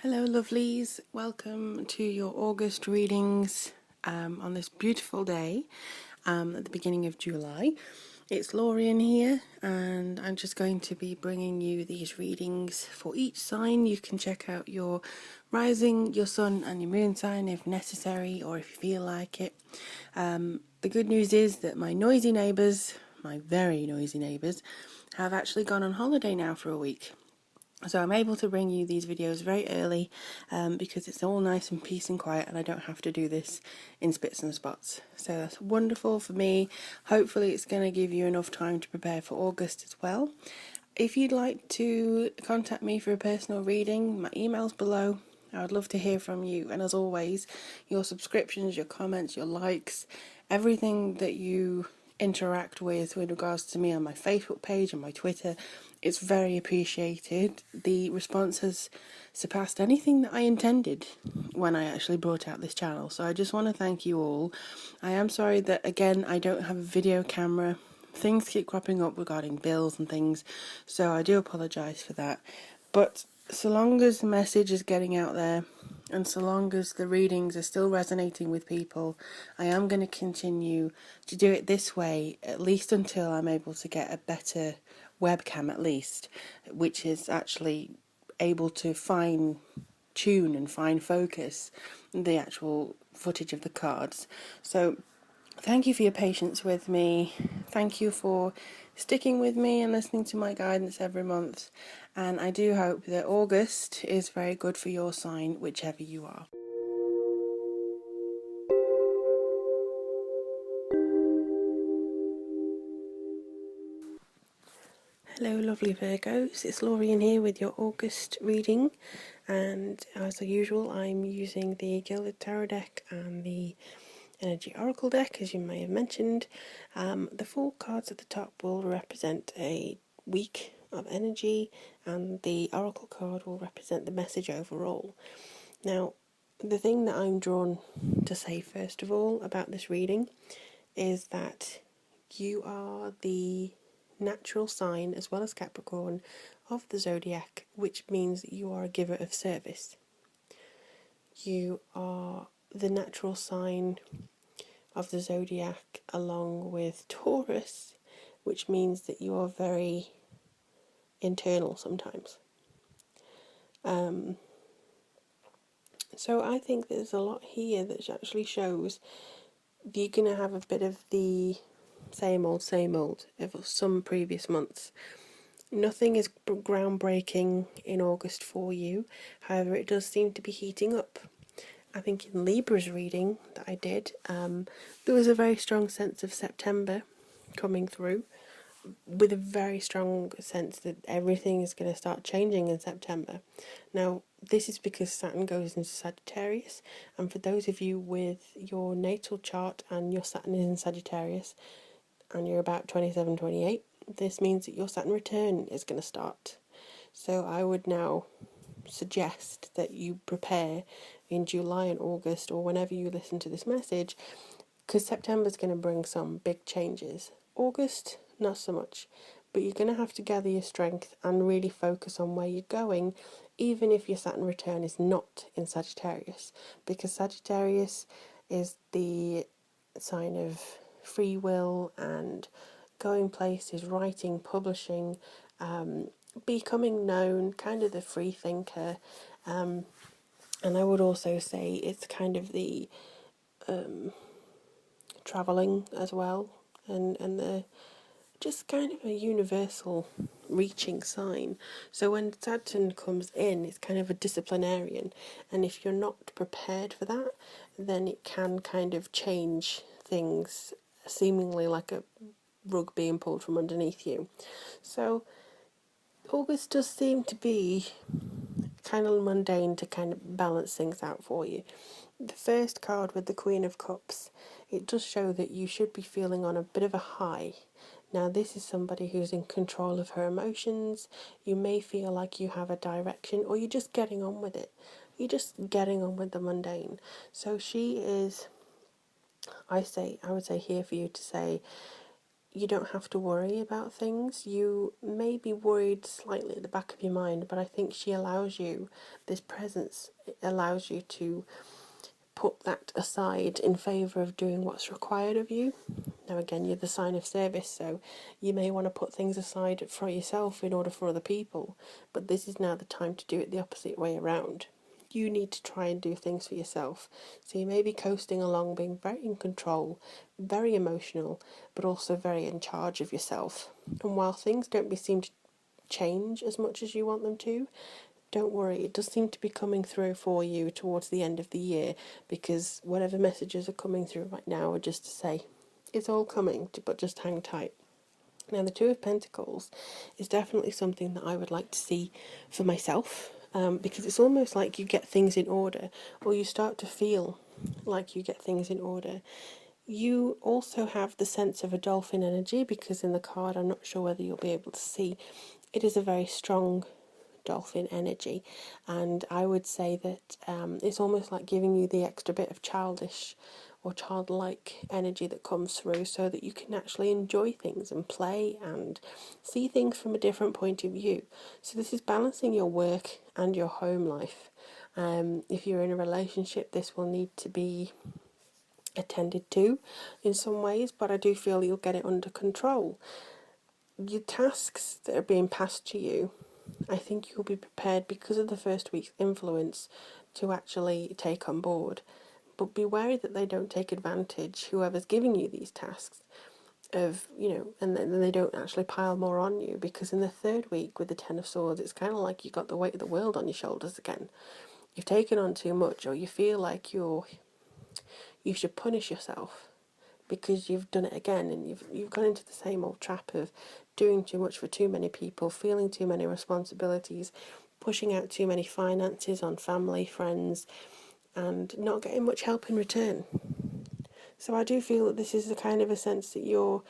Hello lovelies, welcome to your August readings on this beautiful day at the beginning of July. It's Lorien here and I'm just going to be bringing you these readings for each sign. You can check out your rising, your sun and your moon sign if necessary or if you feel like it. The good news is that my noisy neighbours, my very noisy neighbours, have actually gone on holiday now for a week. So I'm able to bring you these videos very early because it's all nice and peace and quiet and I don't have to do this in spits and spots. So that's wonderful for me. Hopefully it's going to give you enough time to prepare for August as well. If you'd like to contact me for a personal reading, my email's below. I would love to hear from you, and as always, your subscriptions, your comments, your likes, everything that you interact with regards to me on my Facebook page and my Twitter, it's very appreciated. The response has surpassed anything that I intended when I actually brought out this channel, so I just want to thank you all. I am sorry that again I don't have a video camera. Things keep cropping up regarding bills and things, so I do apologise for that, but so long as the message is getting out there and so long as the readings are still resonating with people, I am going to continue to do it this way, at least until I'm able to get a better webcam at least, which is actually able to fine tune and fine focus the actual footage of the cards. So thank you for your patience with me. Thank you for sticking with me and listening to my guidance every month. And I do hope that August is very good for your sign, whichever you are. Hello lovely Virgos, it's Lorien here with your August reading, and as usual I'm using the Gilded Tarot deck and the Energy Oracle deck, as you may have mentioned. The 4 cards at the top will represent a week of energy and the Oracle card will represent the message overall. Now, the thing that I'm drawn to say first of all about this reading is that you are the natural sign, as well as Capricorn, of the zodiac, which means that you are a giver of service. You are the natural sign of the zodiac along with Taurus, which means that you are very internal sometimes. So I think there's a lot here that actually shows you're going to have a bit of the same old of some previous months. Nothing is groundbreaking in August for you, however it does seem to be heating up. I think in Libra's reading that I did, there was a very strong sense of September coming through, with a very strong sense that everything is going to start changing in September. Now, this is because Saturn goes into Sagittarius, and for those of you with your natal chart and your Saturn is in Sagittarius, and you're about 27, 28, this means that your Saturn return is going to start. So I would now suggest that you prepare in July and August, or whenever you listen to this message, because September's going to bring some big changes. August, not so much, but you're going to have to gather your strength and really focus on where you're going, even if your Saturn return is not in Sagittarius, because Sagittarius is the sign of free will and going places, writing, publishing, becoming known, kind of the free thinker, and I would also say it's kind of the travelling as well, and the just kind of a universal reaching sign. So when Saturn comes in, it's kind of a disciplinarian, and if you're not prepared for that, then it can kind of change things, seemingly like a rug being pulled from underneath you. So August does seem to be kind of mundane to kind of balance things out for you. The first card with the Queen of Cups, it does show that you should be feeling on a bit of a high. Now this is somebody who's in control of her emotions. You may feel like you have a direction, or you're just getting on with it. You're just getting on with the mundane. So she is, I would say here for you to say, you don't have to worry about things. You may be worried slightly at the back of your mind, but I think she allows you, this presence, it allows you to put that aside in favour of doing what's required of you. Now again, you're the sign of service, so you may want to put things aside for yourself in order for other people, but this is now the time to do it the opposite way around. You need to try and do things for yourself. So you may be coasting along, being very in control, very emotional, but also very in charge of yourself. And while things don't seem to change as much as you want them to, don't worry, it does seem to be coming through for you towards the end of the year, because whatever messages are coming through right now are just to say, it's all coming, but just hang tight. Now, the Two of Pentacles is definitely something that I would like to see for myself, because it's almost like you get things in order, or you start to feel like you get things in order. You also have the sense of a dolphin energy, because in the card, I'm not sure whether you'll be able to see, it is a very strong dolphin energy, and I would say that it's almost like giving you the extra bit of childish or childlike energy that comes through, so that you can actually enjoy things and play and see things from a different point of view. So this is balancing your work and your home life. If you're in a relationship, this will need to be attended to in some ways, but I do feel you'll get it under control. Your tasks that are being passed to you, I think you'll be prepared, because of the first week's influence, to actually take on board. But be wary that they don't take advantage, whoever's giving you these tasks, of, and then they don't actually pile more on you, because in the third week with the Ten of Swords, it's kind of like you've got the weight of the world on your shoulders again. You've taken on too much, or you feel like you should punish yourself because you've done it again, and you've gone into the same old trap of doing too much for too many people, feeling too many responsibilities, pushing out too many finances on family, friends, and not getting much help in return. So I do feel that this is the kind of a sense that you're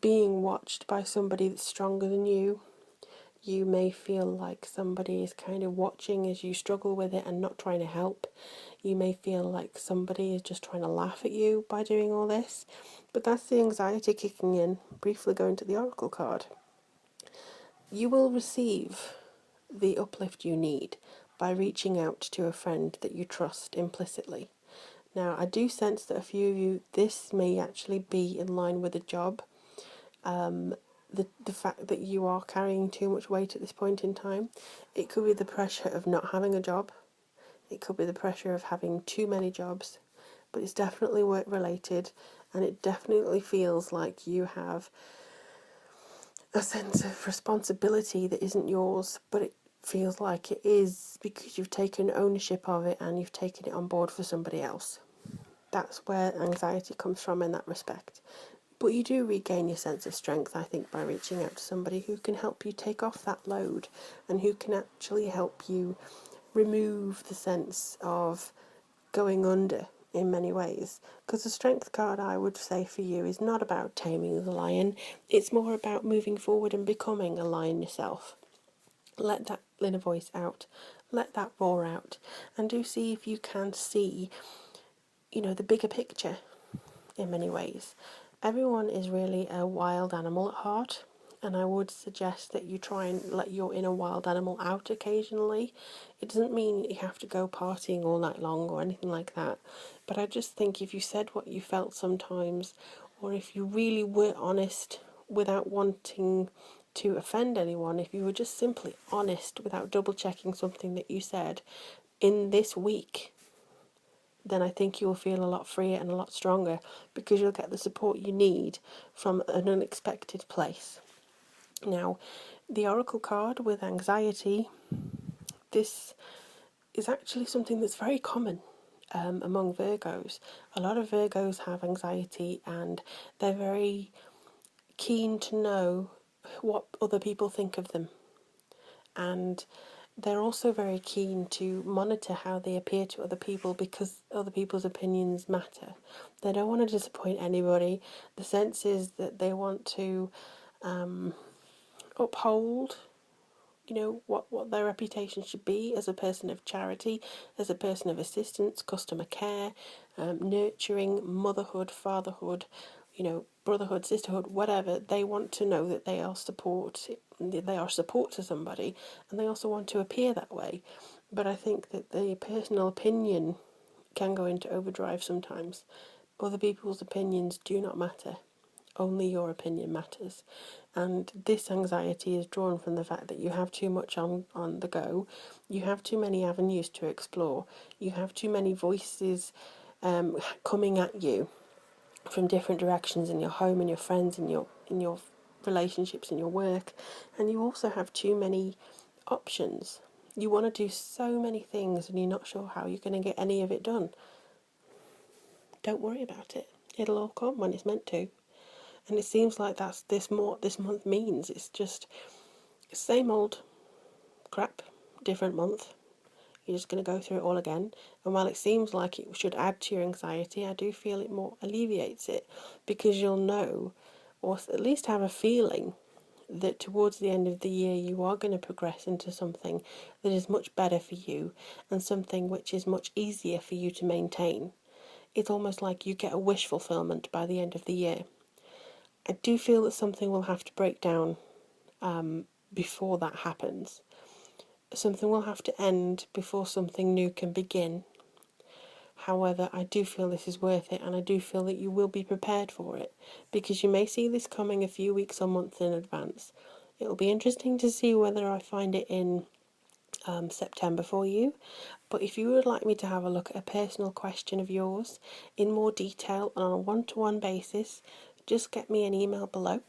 being watched by somebody that's stronger than you. You may feel like somebody is kind of watching as you struggle with it and not trying to help. You may feel like somebody is just trying to laugh at you by doing all this. But that's the anxiety kicking in. Briefly going to the Oracle card. You will receive the uplift you need by reaching out to a friend that you trust implicitly. Now, I do sense that a few of you, this may actually be in line with a job. The fact that you are carrying too much weight at this point in time. It could be the pressure of not having a job. It could be the pressure of having too many jobs. But it's definitely work related, and it definitely feels like you have a sense of responsibility that isn't yours, but it feels like it is, because you've taken ownership of it and you've taken it on board for somebody else. That's where anxiety comes from in that respect. But you do regain your sense of strength, I think, by reaching out to somebody who can help you take off that load, and who can actually help you remove the sense of going under in many ways. Because the Strength card, I would say, for you is not about taming the lion. It's more about moving forward and becoming a lion yourself. Let that inner voice out. Let that roar out. And do see if you can see, the bigger picture in many ways. Everyone is really a wild animal at heart, and I would suggest that you try and let your inner wild animal out occasionally. It doesn't mean you have to go partying all night long or anything like that, but I just think if you said what you felt sometimes, or if you really were honest without wanting to offend anyone, if you were just simply honest without double checking something that you said in this week, then I think you'll feel a lot freer and a lot stronger, because you'll get the support you need from an unexpected place. Now, the Oracle card with anxiety, this is actually something that's very common among Virgos. A lot of Virgos have anxiety, and they're very keen to know what other people think of them. And they're also very keen to monitor how they appear to other people, because other people's opinions matter. They don't want to disappoint anybody. The sense is that they want to uphold, what their reputation should be as a person of charity, as a person of assistance, customer care, nurturing, motherhood, fatherhood, brotherhood, sisterhood, whatever. They want to know that they are support to somebody, and they also want to appear that way. But I think that the personal opinion can go into overdrive sometimes. Other people's opinions do not matter. Only your opinion matters. And this anxiety is drawn from the fact that you have too much on the go. You have too many avenues to explore. You have too many voices coming at you from different directions in your home, in your friends, in your relationships, in your work. And you also have too many options. You want to do so many things and you're not sure how you're going to get any of it done. Don't worry about it. It'll all come when it's meant to. And it seems like that's this month means. It's just same old crap, different month. You're just going to go through it all again. And while it seems like it should add to your anxiety, I do feel it more alleviates it, because you'll know, or at least have a feeling, that towards the end of the year you are going to progress into something that is much better for you and something which is much easier for you to maintain. It's almost like you get a wish fulfillment by the end of the year. I do feel that something will have to break down before that happens. Something will have to end before something new can begin. However, I do feel this is worth it, and I do feel that you will be prepared for it, because you may see this coming a few weeks or months in advance. It will be interesting to see whether I find it in September for you. But if you would like me to have a look at a personal question of yours in more detail and on a one-to-one basis, just get me an email below.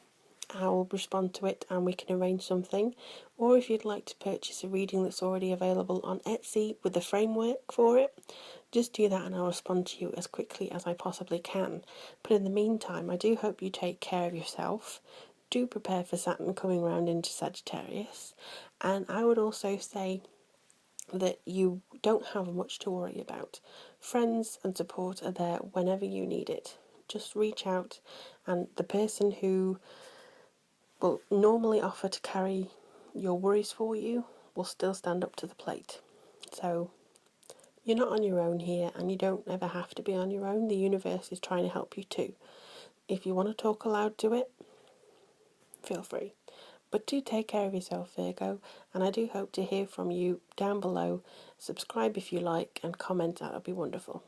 I will respond to it and we can arrange something. Or if you'd like to purchase a reading that's already available on Etsy with the framework for it, just do that and I'll respond to you as quickly as I possibly can. But in the meantime, I do hope you take care of yourself. Do prepare for Saturn coming round into Sagittarius. And I would also say that you don't have much to worry about. Friends and support are there whenever you need it. Just reach out, and the person who will normally offer to carry your worries for you will still stand up to the plate. So you're not on your own here, and you don't ever have to be on your own. The universe is trying to help you too. If you want to talk aloud to it, feel free. But do take care of yourself, Virgo, and I do hope to hear from you down below. Subscribe if you like, and comment, that would be wonderful.